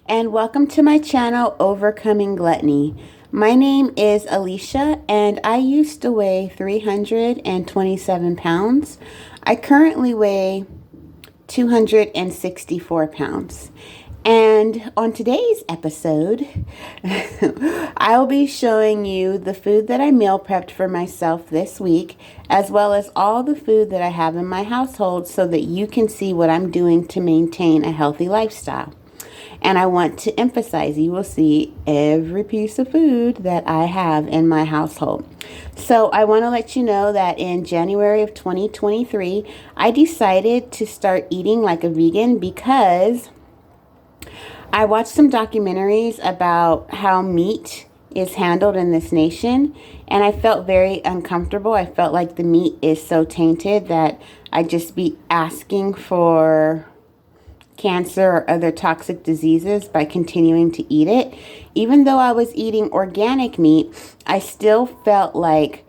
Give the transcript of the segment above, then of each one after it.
and welcome to my channel, Overcoming Gluttony. My name is Alicia, and I used to weigh 327 pounds. I currently weigh 264 pounds. And on today's episode, I'll be showing you the food that I meal prepped for myself this week, as well as all the food that I have in my household so that you can see what I'm doing to maintain a healthy lifestyle. And I want to emphasize, you will see every piece of food that I have in my household. So I want to let you know that in January of 2023, I decided to start eating like a vegan because I watched some documentaries about how meat is handled in this nation, and I felt very uncomfortable. I felt like the meat is so tainted that I'd just be asking for cancer or other toxic diseases by continuing to eat it. Even though I was eating organic meat, I still felt like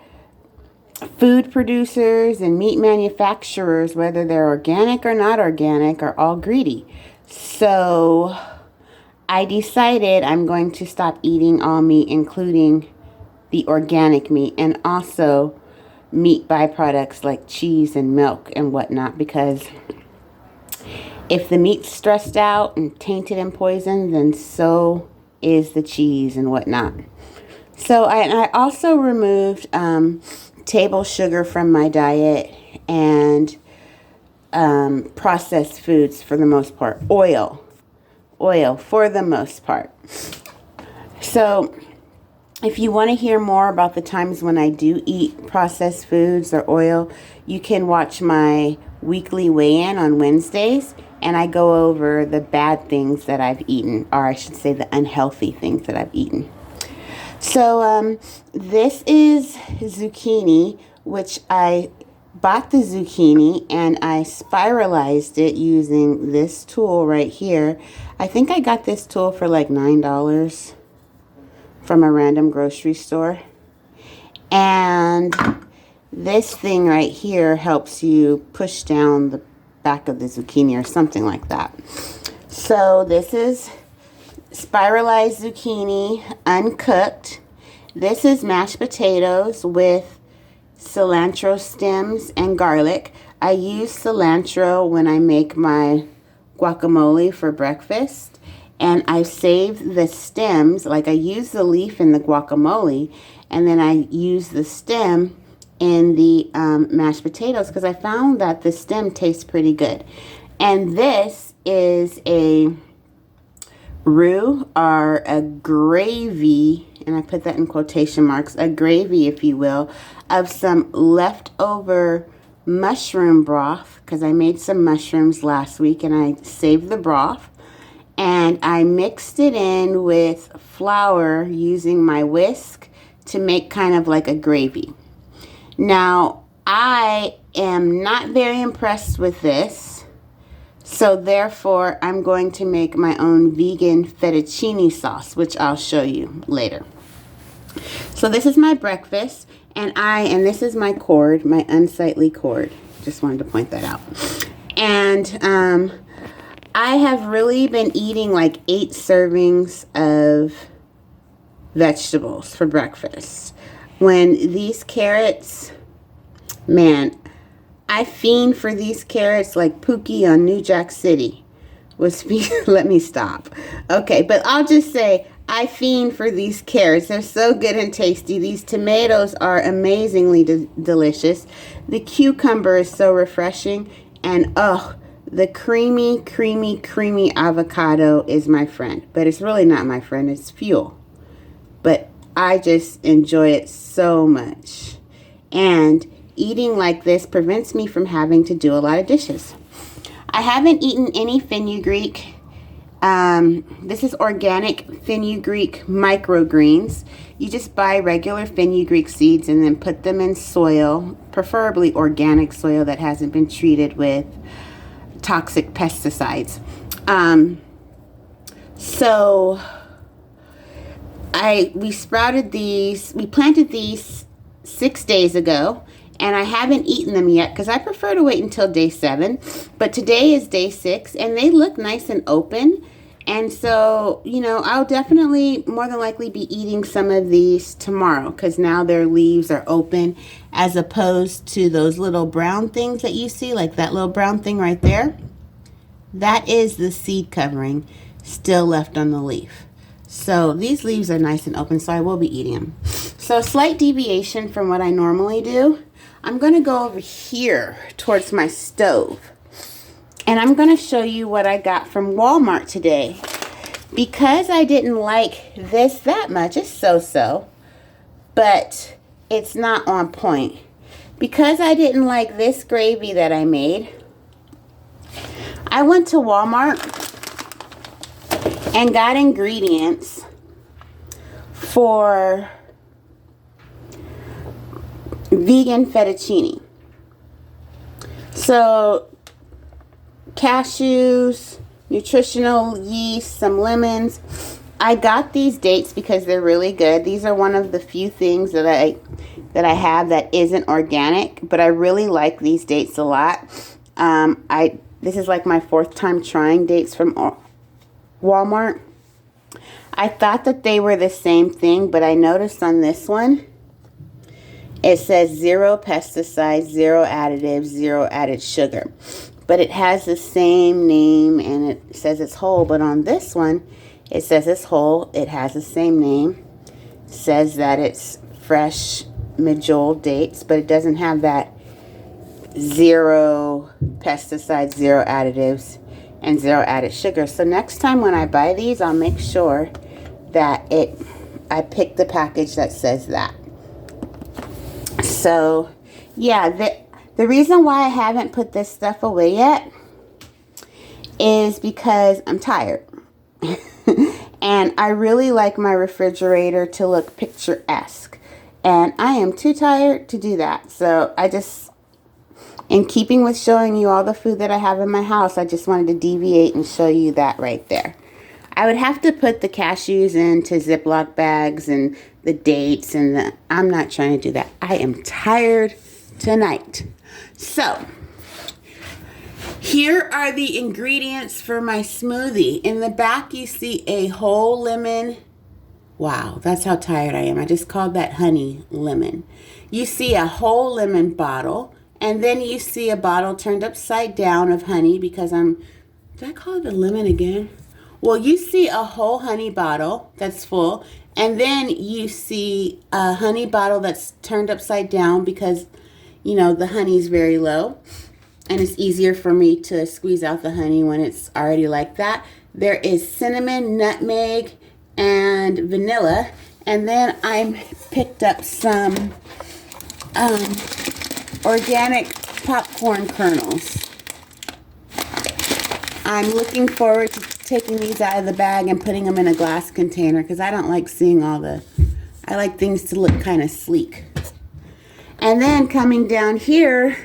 food producers and meat manufacturers, whether they're organic or not organic, are all greedy. So I decided I'm going to stop eating all meat, including the organic meat, and also meat byproducts like cheese and milk and whatnot, because if the meat's stressed out and tainted and poisoned, then so is the cheese and whatnot. So I also removed table sugar from my diet and processed foods for the most part. Oil for the most part. So if you want to hear more about the times when I do eat processed foods or oil, you can watch my weekly weigh-in on Wednesdays, and I go over the bad things that I've eaten, or I should say the unhealthy things that I've eaten. So this is zucchini, which I bought the zucchini and I spiralized it using this tool right here. I think I got this tool for like $9 from a random grocery store. And this thing right here helps you push down the back of the zucchini or something like that. So this is spiralized zucchini, uncooked. This is mashed potatoes with cilantro stems and garlic. I use cilantro when I make my guacamole for breakfast, and I save the stems. Like, I use the leaf in the guacamole, and then I use the stem in the mashed potatoes because I found that the stem tastes pretty good. And this is a roux, or a gravy, and I put that in quotation marks, a gravy, if you will, of some leftover mushroom broth, because I made some mushrooms last week and I saved the broth, and I mixed it in with flour using my whisk to make kind of like a gravy. Now, I am not very impressed with this, so therefore I'm going to make my own vegan fettuccine sauce, which I'll show you later. So this is my breakfast, and this is my cord, my unsightly cord. Just wanted to point that out. And I have really been eating like 8 servings of vegetables for breakfast. When these carrots, man, I fiend for these carrots like Pookie on New Jack City let me stop. Okay, but I'll just say I fiend for these carrots. They're so good and tasty. These tomatoes are amazingly delicious. The cucumber is so refreshing. And the creamy avocado is my friend. But it's really not my friend. It's fuel. But I just enjoy it so much. And eating like this prevents me from having to do a lot of dishes. I haven't eaten any fenugreek. This is organic fenugreek microgreens. You just buy regular fenugreek seeds and then put them in soil, preferably organic soil that hasn't been treated with toxic pesticides. We planted these 6 days ago, and I haven't eaten them yet because I prefer to wait until day 7. But today is day 6, and they look nice and open. And so, you know, I'll definitely more than likely be eating some of these tomorrow because now their leaves are open as opposed to those little brown things that you see, like that little brown thing right there. That is the seed covering still left on the leaf. So these leaves are nice and open, so I will be eating them. So slight deviation from what I normally do. I'm going to go over here towards my stove. And I'm going to show you what I got from Walmart today. Because I didn't like this that much, it's so-so, but it's not on point. Because I didn't like this gravy that I made, I went to Walmart and got ingredients for vegan fettuccine. So cashews, nutritional yeast, some lemons. I got these dates because they're really good. These are one of the few things that I have that isn't organic, but I really like these dates a lot. This is like my 4th time trying dates from Walmart. I thought that they were the same thing, but I noticed on this one it says 0 pesticides, 0 additives, 0 added sugar. But it has the same name and it says it's whole. But on this one, it says it's whole. It has the same name. It says that it's fresh medjool dates, but it doesn't have that 0 pesticides, 0 additives, and 0 added sugar. So next time when I buy these, I'll make sure that I pick the package that says that. So yeah, the reason why I haven't put this stuff away yet is because I'm tired. And I really like my refrigerator to look picturesque. And I am too tired to do that. So I just, in keeping with showing you all the food that I have in my house, I just wanted to deviate and show you that right there. I would have to put the cashews into Ziploc bags and the dates and I'm not trying to do that. I am tired tonight. So, here are the ingredients for my smoothie. In the back, you see a whole lemon. Wow, that's how tired I am. I just called that honey lemon. You see a whole lemon bottle, and then you see a bottle turned upside down of honey because did I call it a lemon again? Well, you see a whole honey bottle that's full, and then you see a honey bottle that's turned upside down because you know, the honey's very low and it's easier for me to squeeze out the honey when it's already like that. There is cinnamon, nutmeg, and vanilla. And then I picked up some organic popcorn kernels. I'm looking forward to taking these out of the bag and putting them in a glass container because I don't like seeing I like things to look kind of sleek. And then coming down here,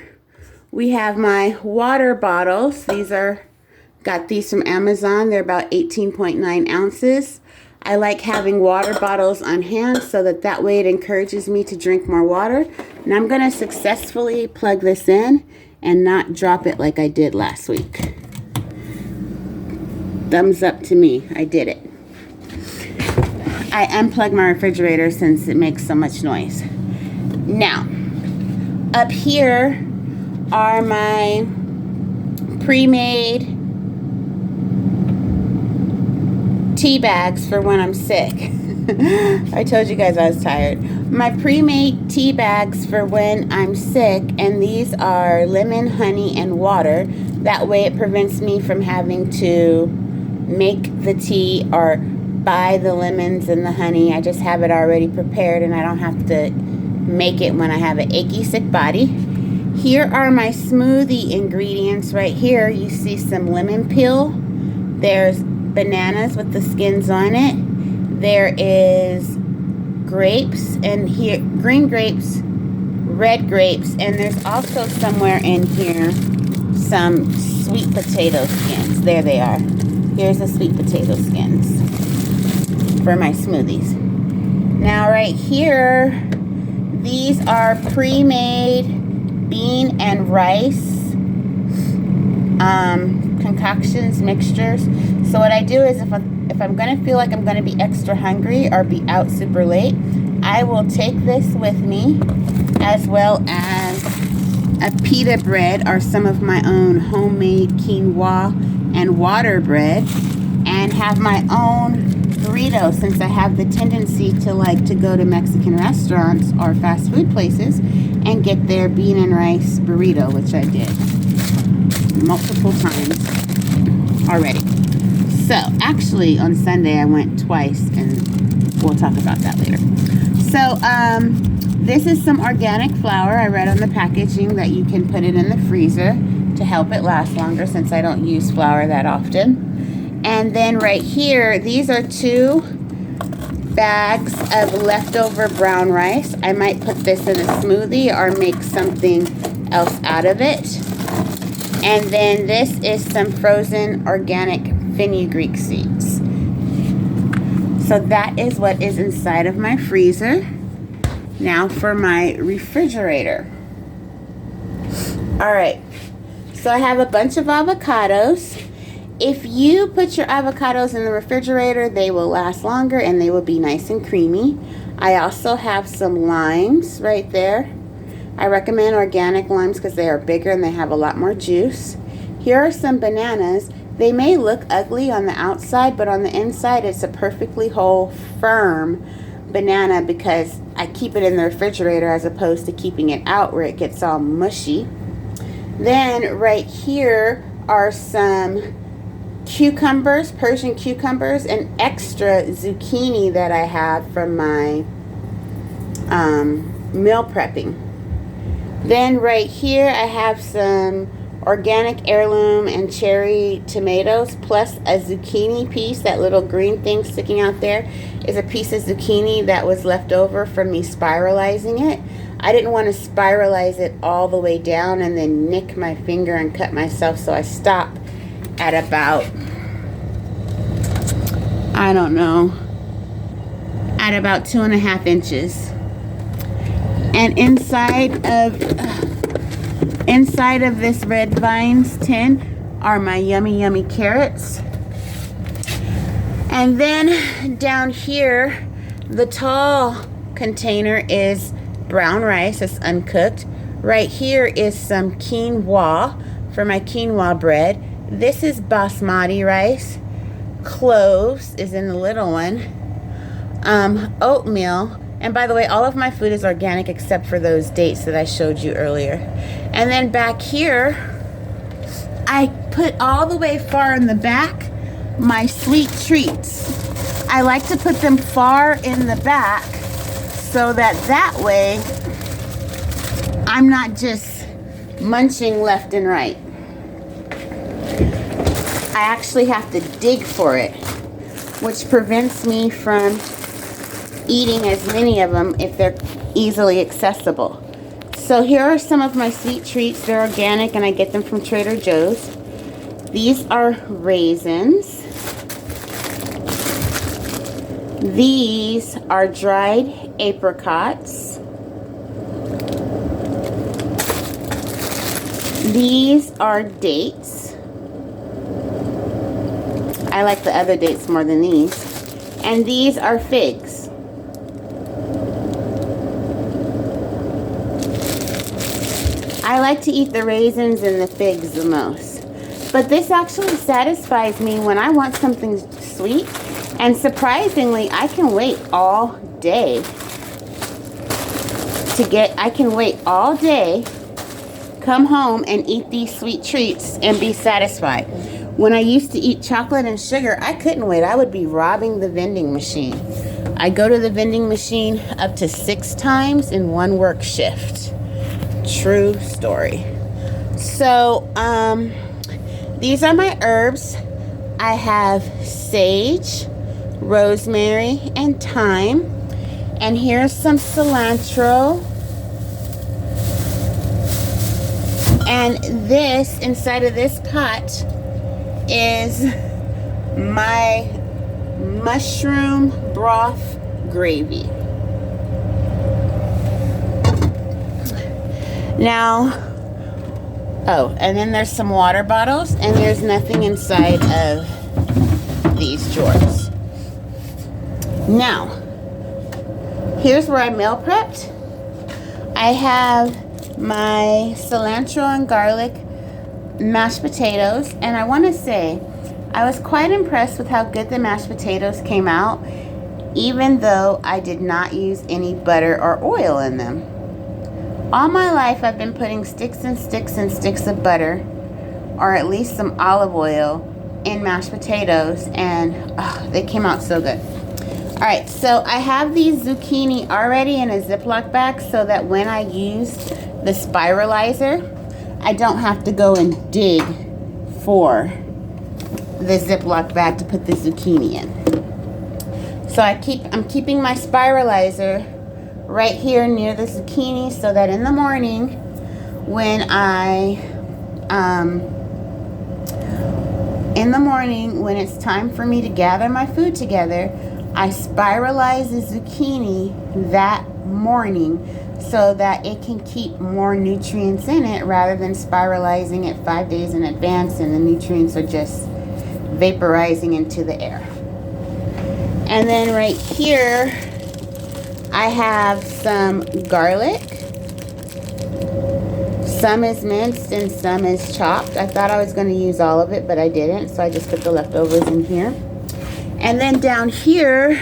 we have my water bottles. Got these from Amazon. They're about 18.9 ounces. I like having water bottles on hand so that way it encourages me to drink more water. And I'm going to successfully plug this in and not drop it like I did last week. Thumbs up to me. I did it. I unplugged my refrigerator since it makes so much noise. Now, up here are my pre-made tea bags for when I'm sick. I told you guys I was tired. My pre-made tea bags for when I'm sick, and these are lemon, honey, and water. That way it prevents me from having to make the tea or buy the lemons and the honey. I just have it already prepared and I don't have to make it when I have an achy sick body. Here are my smoothie ingredients right here. You see some lemon peel. There's bananas with the skins on it. There is grapes, and here green grapes, red grapes, and there's also somewhere in here some sweet potato skins. There they are. Here's the sweet potato skins for my smoothies. Now right here, these are pre-made bean and rice concoctions, mixtures. So what I do is if I'm going to feel like I'm going to be extra hungry or be out super late, I will take this with me, as well as a pita bread or some of my own homemade quinoa and water bread, and have my own burrito, since I have the tendency to like to go to Mexican restaurants or fast food places and get their bean and rice burrito, which I did multiple times already. So actually on Sunday I went twice, and we'll talk about that later. So this is some organic flour. I read on the packaging that you can put it in the freezer to help it last longer, since I don't use flour that often. And then right here, these are 2 bags of leftover brown rice. I might put this in a smoothie or make something else out of it. And then this is some frozen organic fenugreek seeds. So that is what is inside of my freezer. Now for my refrigerator. All right, so I have a bunch of avocados. If you put your avocados in the refrigerator, they will last longer and they will be nice and creamy. I also have some limes right there. I recommend organic limes because they are bigger and they have a lot more juice. Here are some bananas. They may look ugly on the outside, but on the inside it's a perfectly whole, firm banana, because I keep it in the refrigerator as opposed to keeping it out where it gets all mushy. Then right here are some cucumbers, Persian cucumbers, and extra zucchini that I have from my meal prepping. Then right here I have some organic heirloom and cherry tomatoes, plus a zucchini piece. That little green thing sticking out there is a piece of zucchini that was left over from me spiralizing it. I didn't want to spiralize it all the way down and then nick my finger and cut myself, so I stopped at about, I don't know, at about 2.5 inches. And inside of this Red Vines tin are my yummy carrots. And then down here, the tall container is brown rice. It's uncooked. Right here is some quinoa for my quinoa bread. This is basmati rice. Cloves is in the little one. Oatmeal. And by the way, all of my food is organic except for those dates that I showed you earlier. And then back here, I put all the way far in the back my sweet treats. I like to put them far in the back so that way I'm not just munching left and right. I actually have to dig for it, which prevents me from eating as many of them if they're easily accessible. So here are some of my sweet treats. They're organic and I get them from Trader Joe's. These are raisins. These are dried apricots. These are dates. I like the other dates more than these. And these are figs. I like to eat the raisins and the figs the most. But this actually satisfies me when I want something sweet. And surprisingly, I can wait all day come home and eat these sweet treats and be satisfied. When I used to eat chocolate and sugar, I couldn't wait. I would be robbing the vending machine. I go to the vending machine up to 6 times in one work shift. True story. So, these are my herbs. I have sage, rosemary, and thyme. And here's some cilantro. And this, inside of this pot, is my mushroom broth gravy. Now, oh, and then there's some water bottles, and there's nothing inside of these drawers. Now, here's where I meal prepped. I have my cilantro and garlic mashed potatoes, and I want to say I was quite impressed with how good the mashed potatoes came out, even though I did not use any butter or oil in them. All my life I've been putting sticks and sticks and sticks of butter, or at least some olive oil, in mashed potatoes, and they came out so good. Alright, so I have these zucchini already in a Ziploc bag so that when I use the spiralizer, I don't have to go and dig for the Ziploc bag to put the zucchini in. So I'm keeping my spiralizer right here near the zucchini so that in the morning when when it's time for me to gather my food together, I spiralize the zucchini that morning so that it can keep more nutrients in it rather than spiralizing it 5 days in advance and the nutrients are just vaporizing into the air. And then right here I have some garlic. Some is minced and some is chopped. I thought I was going to use all of it, but I didn't, so I just put the leftovers in here. And then down here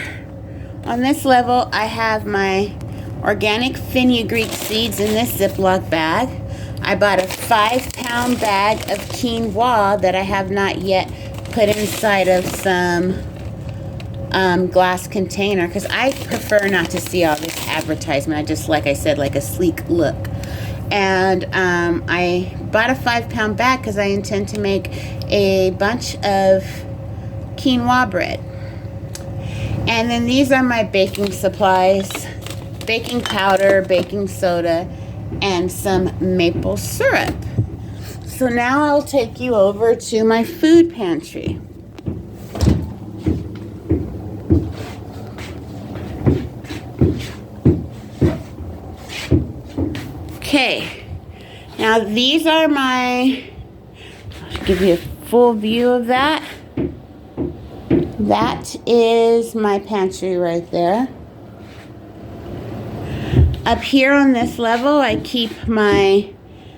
on this level I have my organic fenugreek seeds in this Ziploc bag. I bought a 5-pound bag of quinoa that I have not yet put inside of some glass container because I prefer not to see all this advertisement. I just, like I said, like a sleek look. And I bought a 5-pound bag because I intend to make a bunch of quinoa bread. And then these are my baking supplies: baking powder, baking soda, and some maple syrup. So now I'll take you over to my food pantry. Okay, now these are my, I'll give you a full view of that. That is my pantry right there. Up here on this level, I keep my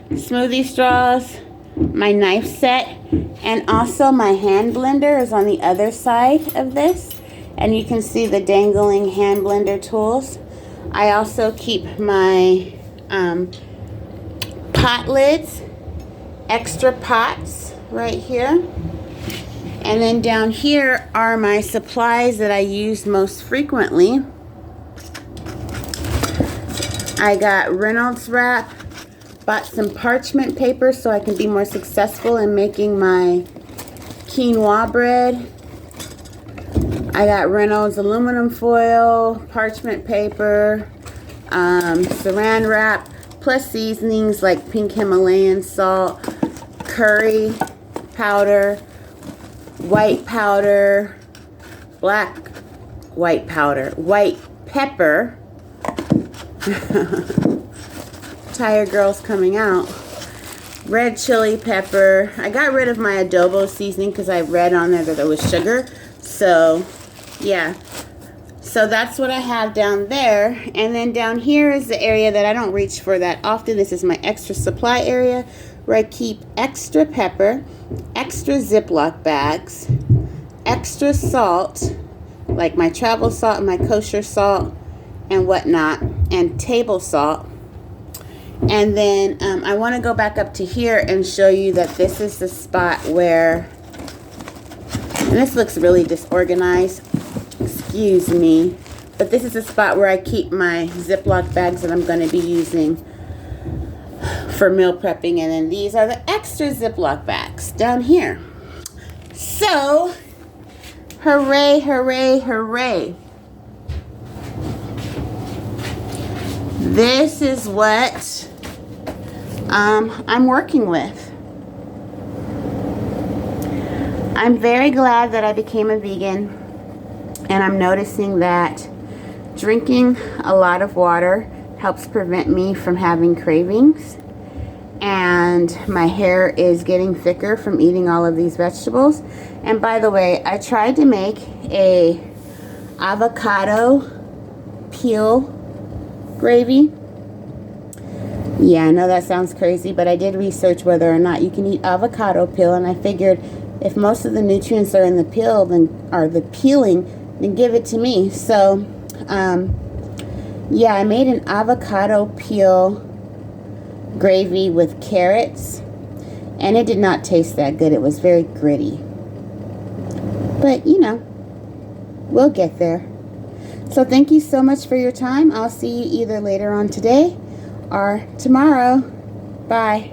smoothie straws, my knife set, and also my hand blender is on the other side of this. And you can see the dangling hand blender tools. I also keep my pot lids, extra pots right here. And then down here are my supplies that I use most frequently. I got Reynolds wrap, bought some parchment paper so I can be more successful in making my quinoa bread. I got Reynolds aluminum foil, parchment paper, saran wrap, plus seasonings like pink Himalayan salt, curry powder, white powder, white pepper. Tired girl's coming out. Red chili pepper. I got rid of my adobo seasoning because I read on there that there was sugar. So, yeah. So that's what I have down there. And then down here is the area that I don't reach for that often. This is my extra supply area where I keep extra pepper, extra Ziploc bags, extra salt, like my travel salt and my kosher salt and whatnot, and table salt. And then I want to go back up to here and show you that this is the spot where, and this looks really disorganized, excuse me, but this is the spot where I keep my Ziploc bags that I'm going to be using for meal prepping. And then these are the extra Ziploc bags down here. So, hooray, hooray, hooray. This is what I'm working with. I'm very glad that I became a vegan, and I'm noticing that drinking a lot of water helps prevent me from having cravings. and my hair is getting thicker from eating all of these vegetables. And by the way, I tried to make a avocado peel gravy. Yeah, I know that sounds crazy, but I did research whether or not you can eat avocado peel, and I figured if most of the nutrients are in the peel, then are the peeling, then give it to me. So yeah, I made an avocado peel gravy with carrots, and it did not taste that good. It was very gritty, but you know, we'll get there. So thank you so much for your time. I'll see you either later on today or tomorrow. Bye.